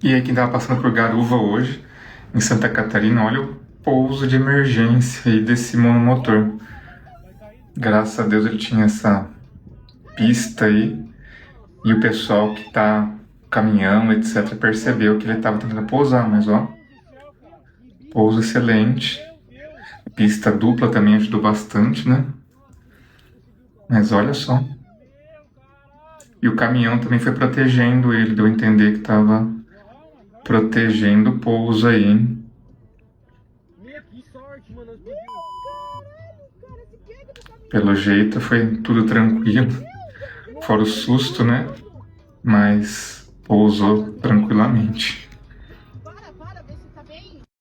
E aí quem tava passando por Garuva hoje, em Santa Catarina, olha o pouso de emergência aí desse monomotor. Graças a Deus ele tinha essa pista aí, e o pessoal que tá caminhão, etc, percebeu que ele tava tentando pousar, mas ó, pouso excelente. Pista dupla também ajudou bastante, né? Mas olha só. E o caminhão também foi protegendo ele, deu a entender que tava protegendo o pouso aí, hein? Pelo jeito foi tudo tranquilo, fora o susto, né? Mas pousou tranquilamente.